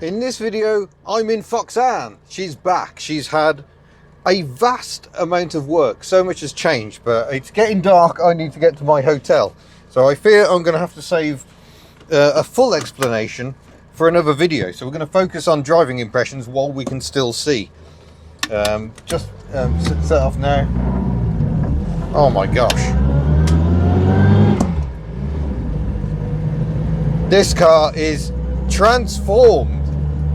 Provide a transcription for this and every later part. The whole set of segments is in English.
In this video, I'm in Foxanne. She's back. She's had a vast amount of work. So much has changed, but it's getting dark. I need to get to my hotel. So I fear I'm going to have to save a full explanation for another video. So we're going to focus on driving impressions while we can still see. Set off now. Oh my gosh. This car is transformed.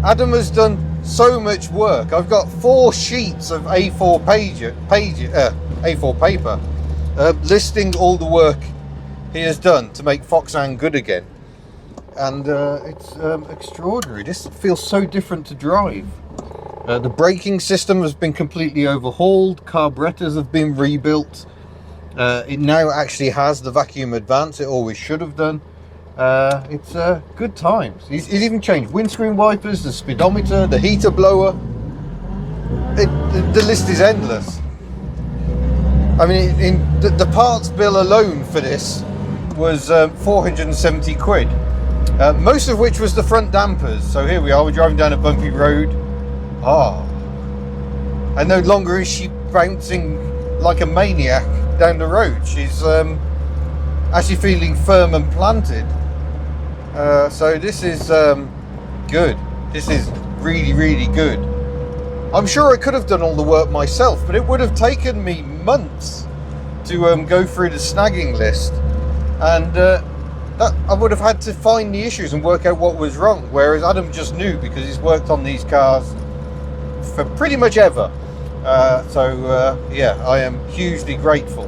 Adam has done so much work. I've got 4 sheets of A4 A4 paper listing all the work he has done to make Foxanne good again, and it's extraordinary. This feels so different to drive. The braking system has been completely overhauled. Carburetors have been rebuilt. It now actually has the vacuum advance. It always should have done. It's good times. He's even changed windscreen wipers, the speedometer, the heater blower. The list is endless. I mean, the parts bill alone for this was 470 quid, most of which was the front dampers. So here we are, we're driving down a bumpy road. And no longer is she bouncing like a maniac down the road. She's actually feeling firm and planted. So this is good. This is really, really good. I'm sure I could have done all the work myself, but it would have taken me months to go through the snagging list, and that I would have had to find the issues and work out what was wrong, whereas Adam just knew because he's worked on these cars for pretty much ever. Yeah, I am hugely grateful.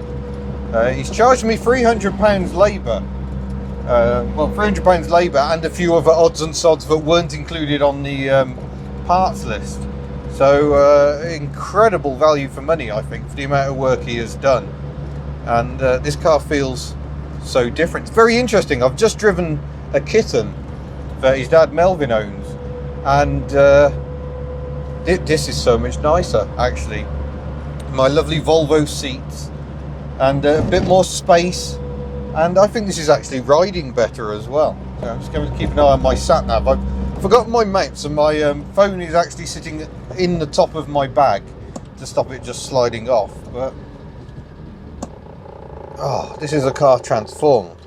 He's charged me £300 labour. Well, £300 labour and a few other odds and sods that weren't included on the parts list. So incredible value for money, I think, for the amount of work he has done. And this car feels so different. It's very interesting. I've just driven a kitten that his dad Melvin owns, and this is so much nicer, actually. My lovely Volvo seats and a bit more space. And I think this is actually riding better as well. So I'm just going to keep an eye on my sat nav. I've forgotten my maps, and my phone is actually sitting in the top of my bag to stop it just sliding off. But this is a car transformed,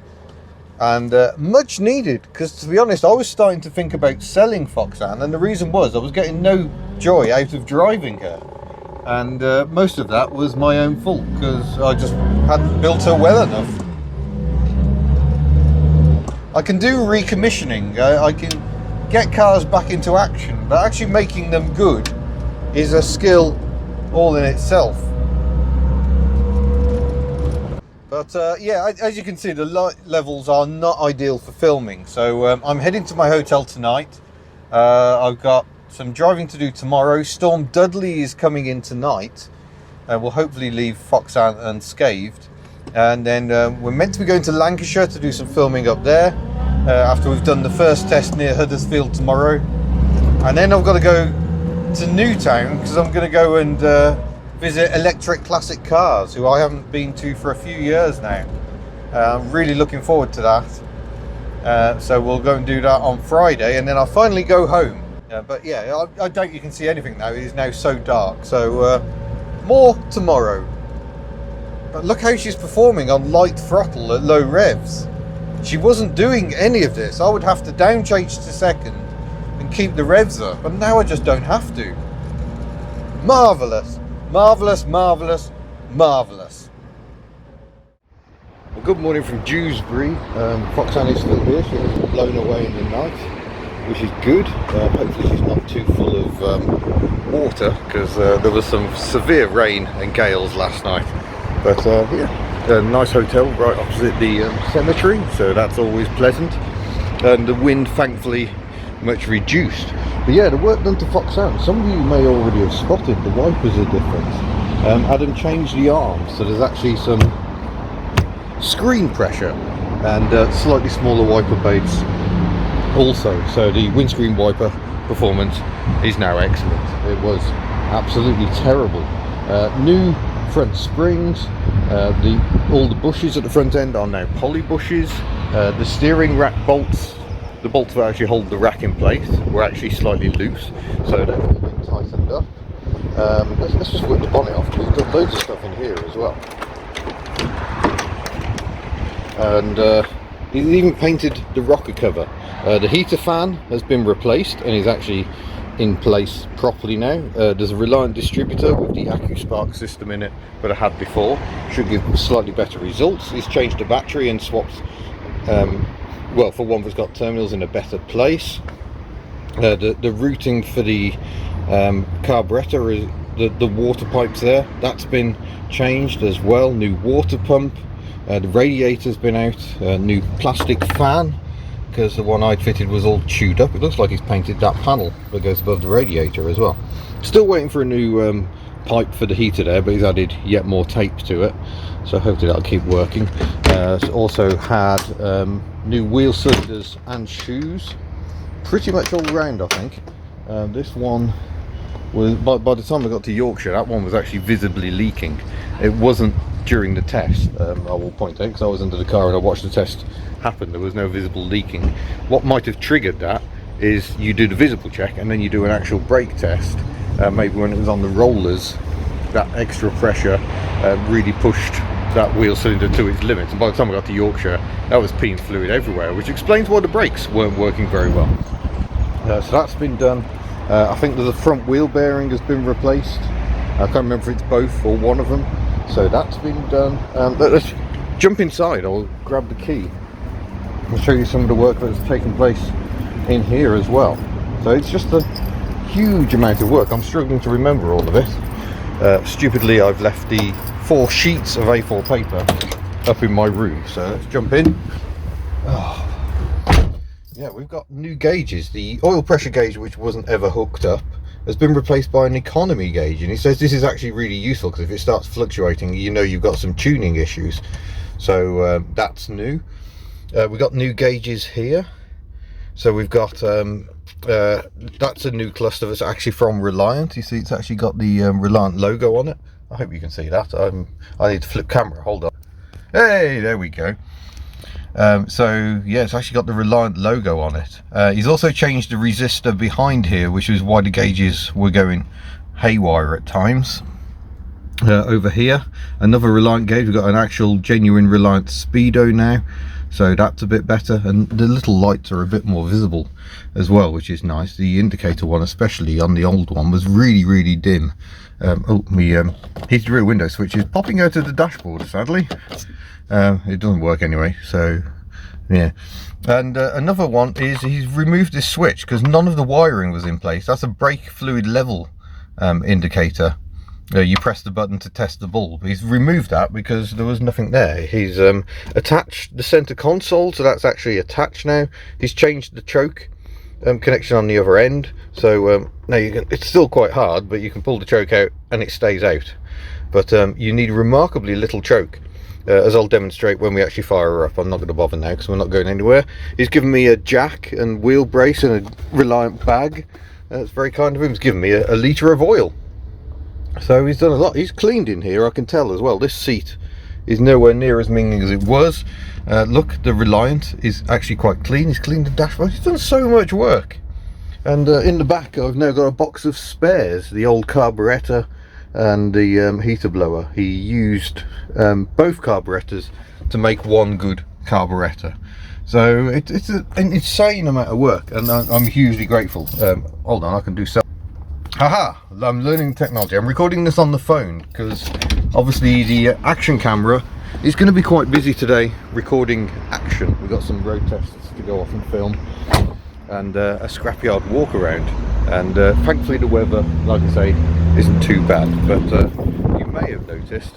and much needed, because to be honest, I was starting to think about selling Foxanne, and the reason was I was getting no joy out of driving her, and most of that was my own fault because I just hadn't built her well enough. I can do recommissioning, I can get cars back into action, but actually making them good is a skill all in itself. But yeah, as you can see, the light levels are not ideal for filming, so I'm heading to my hotel tonight. I've got some driving to do tomorrow. Storm Dudley is coming in tonight, and we'll hopefully leave Foxanne unscathed. And then we're meant to be going to Lancashire to do some filming up there after we've done the first test near Huddersfield tomorrow. And then I've got to go to Newtown because I'm going to go and visit Electric Classic Cars, who I haven't been to for a few years now. I'm really looking forward to that. So we'll go and do that on Friday, and then I'll finally go home. But yeah, I doubt you can see anything now. It is now so dark. So more tomorrow. But look how she's performing on light throttle at low revs. She wasn't doing any of this. I would have to down change to second and keep the revs up, and now I just don't have to. Marvellous, marvellous, marvellous, marvellous. Well, good morning from Dewsbury. Foxanne is still here. She hasn't blown away in the night, which is good. Hopefully she's not too full of water, because there was some severe rain and gales last night. But yeah, a nice hotel right opposite the cemetery, so that's always pleasant. And the wind, thankfully, much reduced. But yeah, the work done to Foxanne, some of you may already have spotted the wipers are different. Adam changed the arms, so there's actually some screen pressure and slightly smaller wiper blades also. So the windscreen wiper performance is now excellent. It was absolutely terrible. New front springs, all the bushes at the front end are now poly bushes. The steering rack bolts the bolts that actually hold the rack in place were actually slightly loose, so they've all been tightened up. Let's just whip the bonnet off, because we've got loads of stuff in here as well. And he's even painted the rocker cover. The heater fan has been replaced and is actually in place properly now. There's a Reliant distributor with the AccuSpark system in it that I had before. Should give slightly better results. He's changed the battery and swapped, well, for one that's got terminals in a better place. The routing for the carburetor, is the water pipes there, that's been changed as well. New water pump. The radiator's been out. New plastic fan, because the one I'd fitted was all chewed up. It looks like he's painted that panel that goes above the radiator as well. Still waiting for a new pipe for the heater there, but he's added yet more tape to it, so hopefully that'll keep working. Also had new wheel cylinders and shoes, pretty much all around, I think. This one was, by the time I got to Yorkshire, that one was actually visibly leaking. It wasn't during the test, I will point out, because I was under the car and I watched the test happen. There was no visible leaking. What might have triggered that is you do the visible check and then you do an actual brake test. Maybe when it was on the rollers, that extra pressure really pushed that wheel cylinder to its limits, and by the time I got to Yorkshire, that was peeing fluid everywhere, which explains why the brakes weren't working very well. So that's been done. I think the front wheel bearing has been replaced. I can't remember if it's both or one of them. So that's been done. Let's jump inside. I'll grab the key and show you some of the work that's taken place in here as well. So it's just a huge amount of work. I'm struggling to remember all of it. Stupidly, I've left the 4 sheets of A4 paper up in my room. So let's jump in. Oh. Yeah, we've got new gauges. The oil pressure gauge, which wasn't ever hooked up, has been replaced by an economy gauge, and he says this is actually really useful because if it starts fluctuating, you know you've got some tuning issues. So that's new. We've got new gauges here. So we've got that's a new cluster that's actually from Reliant. You see it's actually got the Reliant logo on it. I hope you can see that. I need to flip camera, hold on. Hey, there we go. So yeah, it's actually got the Reliant logo on it. He's also changed the resistor behind here, which is why the gauges were going haywire at times. Over here, another Reliant gauge. We've got an actual genuine Reliant speedo now, so that's a bit better, and the little lights are a bit more visible as well, which is nice. The indicator one, especially on the old one, was really dim. Oh, my heated rear window switch is popping out of the dashboard, sadly. It doesn't work anyway, so yeah. And another one is he's removed this switch because none of the wiring was in place. That's a brake fluid level indicator. You press the button to test the bulb. He's removed that because there was nothing there. He's attached the center console, so that's actually attached now. He's changed the choke connection on the other end, so now you can, it's still quite hard, but you can pull the choke out and it stays out. But you need remarkably little choke, as I'll demonstrate when we actually fire her up. I'm not going to bother now because we're not going anywhere. He's given me a jack and wheel brace and a Reliant bag. That's very kind of him. He's given me a litre of oil. So he's done a lot. He's cleaned in here, I can tell as well. This seat is nowhere near as minging as it was. Look, the Reliant is actually quite clean. He's cleaned the dashboard. He's done so much work. And in the back I've now got a box of spares, the old carburetor and the heater blower. He used both carburetors to make one good carburetor. So it's an insane amount of work, and I'm hugely grateful. Hold on, I can do so. Haha, I'm learning technology. I'm recording this on the phone because obviously the action camera is going to be quite busy today recording action. We've got some road tests to go off and film, and a scrapyard walk around, and thankfully the weather, like I say, isn't too bad. But you may have noticed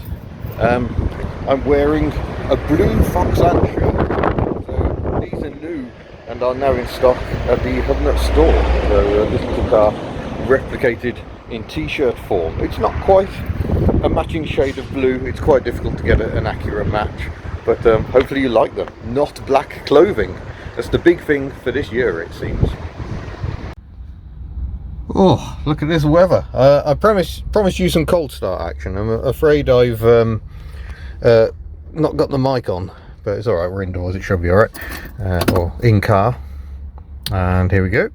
I'm wearing a blue Foxanne shirt. So these are new and are now in stock at the Hubnut store. So this little car replicated in t-shirt form. It's not quite a matching shade of blue. It's quite difficult to get an accurate match, but hopefully you like them. Not black clothing. That's the big thing for this year, it seems. Oh, look at this weather. I promised you some cold start action. I'm afraid I've not got the mic on, but it's alright, we're indoors, it should be alright. Or in car. And here we go.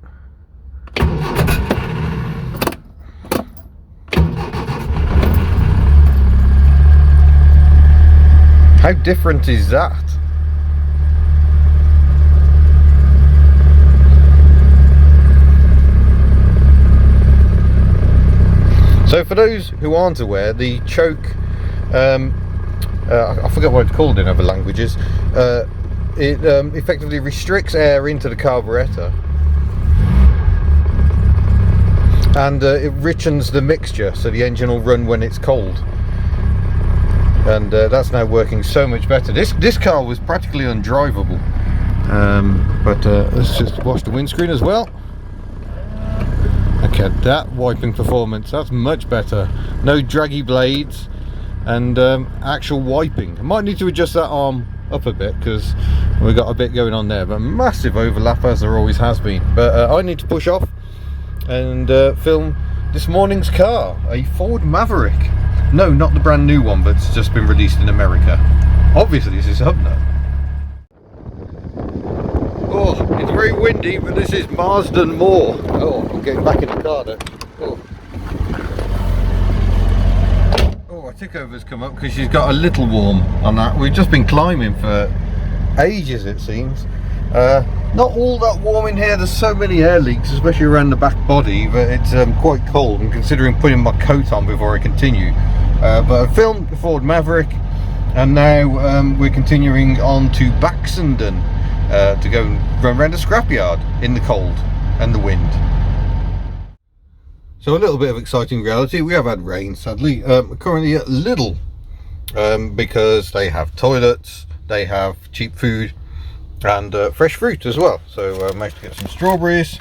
How different is that? So for those who aren't aware, the choke, I forget what it's called in other languages, it effectively restricts air into the carburettor, and it richens the mixture so the engine will run when it's cold. And that's now working so much better. This car was practically undrivable, but let's just wash the windscreen as well. Look at that wiping performance, that's much better. No draggy blades, and actual wiping. I might need to adjust that arm up a bit because we've got a bit going on there, but massive overlap as there always has been. But I need to push off and film this morning's car, a Ford Maverick. No, not the brand new one, but it's just been released in America. Obviously this is Hubnut. Oh, it's very windy, but this is Marsden Moor. Oh, I'm getting back in the car now. Oh, a tickover's come up because she's got a little warm on that. We've just been climbing for ages, it seems. Not all that warm in here. There's so many air leaks, especially around the back body, but it's quite cold. I'm considering putting my coat on before I continue. But I filmed the Ford Maverick, and now we're continuing on to Baxenden to go and run around a scrapyard in the cold and the wind. So a little bit of exciting reality. We have had rain, sadly. Currently at Lidl, because they have toilets, they have cheap food, and fresh fruit as well. So I managed to get some strawberries.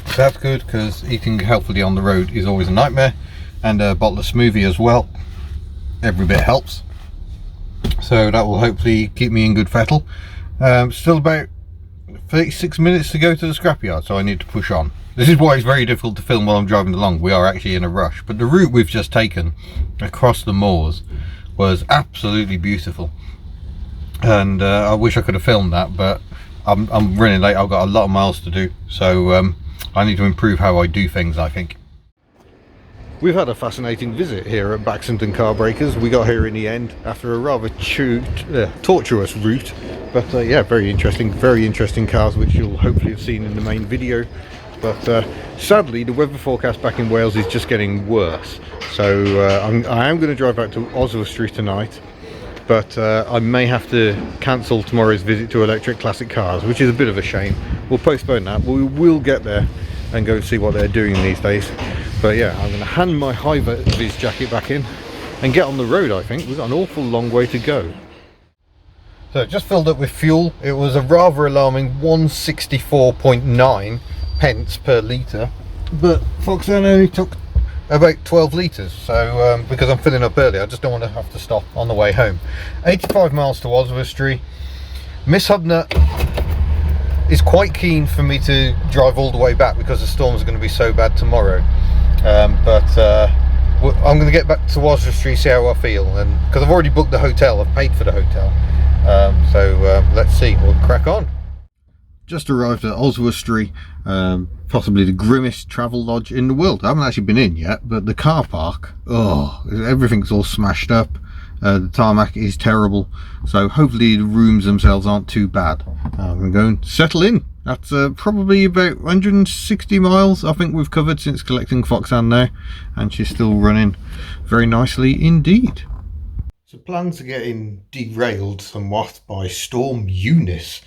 So that's good, because eating healthily on the road is always a nightmare. And a bottle of smoothie as well. Every bit helps. So that will hopefully keep me in good fettle. Still about 36 minutes to go to the scrapyard, so I need to push on. This is why it's very difficult to film while I'm driving along. We are actually in a rush, but the route we've just taken across the moors was absolutely beautiful. And I wish I could have filmed that, but I'm running late. I've got a lot of miles to do, so I need to improve how I do things, I think. We've had a fascinating visit here at Baxenden Car Breakers. We got here in the end after a rather tortuous route, but yeah, very interesting cars, which you'll hopefully have seen in the main video. But sadly, the weather forecast back in Wales is just getting worse. So I am going to drive back to Oswestry tonight, but I may have to cancel tomorrow's visit to Electric Classic Cars, which is a bit of a shame. We'll postpone that, but we will get there and go see what they're doing these days. But yeah, I'm going to hand my high-vis jacket back in and get on the road. I think we've got an awful long way to go. So just filled up with fuel. It was a rather alarming 164.9 pence per litre, but Foxanne only took about 12 litres. So because I'm filling up early, I just don't want to have to stop on the way home. 85 miles to Oswestry. Miss Hubnut is quite keen for me to drive all the way back because the storms are going to be so bad tomorrow. But I'm going to get back to Oswestry, see how I feel, and because I've already booked the hotel, I've paid for the hotel. So let's see, we'll crack on. Just arrived at Oswestry, possibly the grimmest travel lodge in the world. I haven't actually been in yet, but the car park, oh, everything's all smashed up. The tarmac is terrible, so hopefully the rooms themselves aren't too bad. I'm going to go and settle in. That's probably about 160 miles I think we've covered since collecting Foxanne now, and she's still running very nicely indeed. So plans are getting derailed somewhat by Storm Eunice,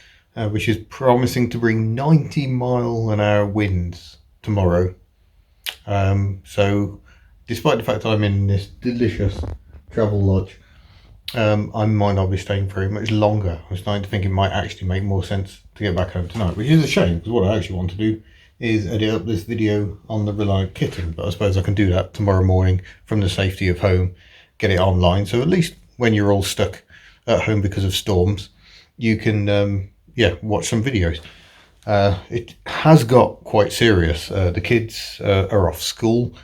which is promising to bring 90-mile-an-hour winds tomorrow. So despite the fact that I'm in this delicious travel lodge, I might not be staying very much longer. I'm starting to think it might actually make more sense to get back home tonight, which is a shame, because what I actually want to do is edit up this video on the Reliant kitten, but I suppose I can do that tomorrow morning from the safety of home, get it online, so at least when you're all stuck at home because of storms, you can yeah, watch some videos. It has got quite serious. The kids are off school.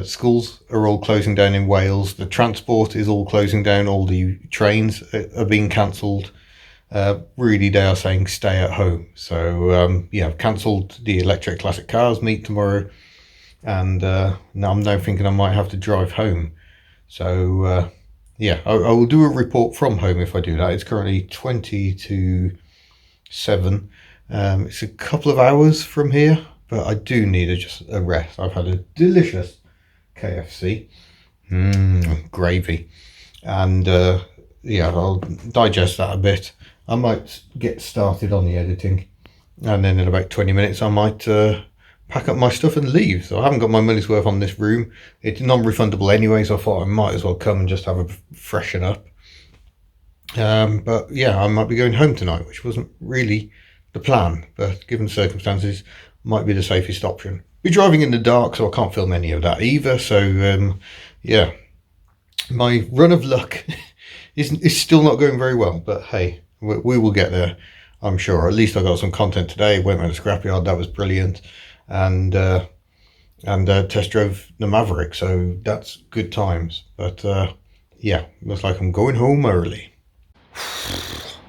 Schools are all closing down in Wales. The transport is all closing down. All the trains are being cancelled. really they are saying stay at home. So yeah, I've cancelled the electric classic cars meet tomorrow, and now I'm thinking I might have to drive home. So yeah, I will do a report from home if I do that. It's currently 20 to 7. It's a couple of hours from here, but I do need just a rest. I've had a delicious KFC, gravy, and yeah, I'll digest that a bit. I might get started on the editing, and then in about 20 minutes I might pack up my stuff and leave. So I haven't got my money's worth on this room. It's non-refundable anyway, so I thought I might as well come and just have a freshen up. But yeah, I might be going home tonight, which wasn't really the plan, but given circumstances, might be the safest option. Be driving in the dark, so I can't film any of that either. So yeah, my run of luck is still not going very well, but hey, we will get there, I'm sure. At least I got some content today. Went around the Scrapyard, that was brilliant, and test drove the Maverick, so that's good times. But yeah, looks like I'm going home early.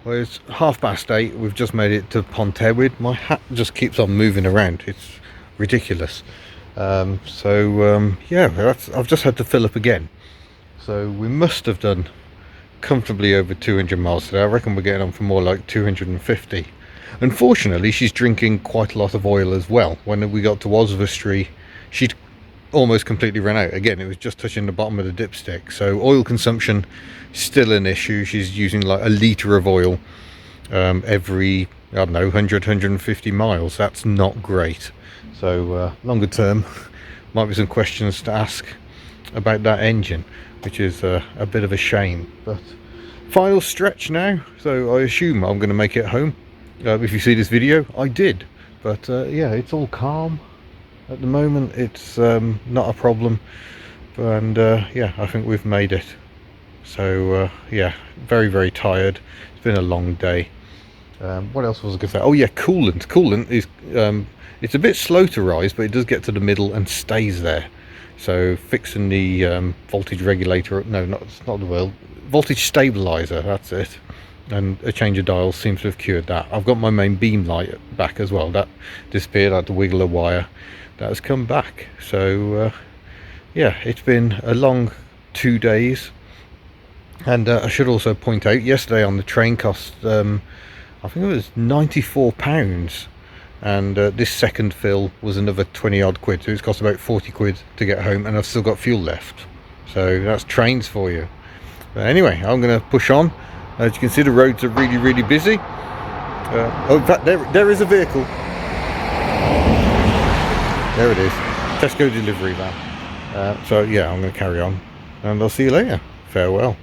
Well, it's 8:30. We've just made it to Ponte. My hat just keeps on moving around. It's ridiculous. Yeah, I've just had to fill up again. So we must have done comfortably over 200 miles today. I reckon we're getting on for more like 250. Unfortunately, she's drinking quite a lot of oil as well. When we got to Oswestry, she'd almost completely run out. Again, it was just touching the bottom of the dipstick. So oil consumption still an issue. She's using like a litre of oil every, I don't know, 100, 150 miles. That's not great. So longer term, might be some questions to ask about that engine, which is a bit of a shame. But final stretch now, so I assume I'm going to make it home. If you see this video, I did. But yeah, it's all calm at the moment. It's not a problem, and yeah, I think we've made it. So yeah, very, very tired. It's been a long day. What else was I going to say? Oh yeah, coolant is it's a bit slow to rise, but it does get to the middle and stays there. So fixing the voltage regulator, no, it's not the word, voltage stabilizer, that's it, and a change of dial seems to have cured that. I've got my main beam light back as well. That disappeared. I had to wiggle a wire. That has come back. So yeah, it's been a long 2 days. And I should also point out, yesterday on the train cost, I think it was £94, and this second fill was another 20 odd quid, so it's cost about 40 quid to get home, and I've still got fuel left. So that's trains for you. But anyway, I'm going to push on. As you can see, the roads are really, really busy. Oh, in fact, there is a vehicle. There it is, Tesco delivery van. So yeah, I'm going to carry on, and I'll see you later. Farewell.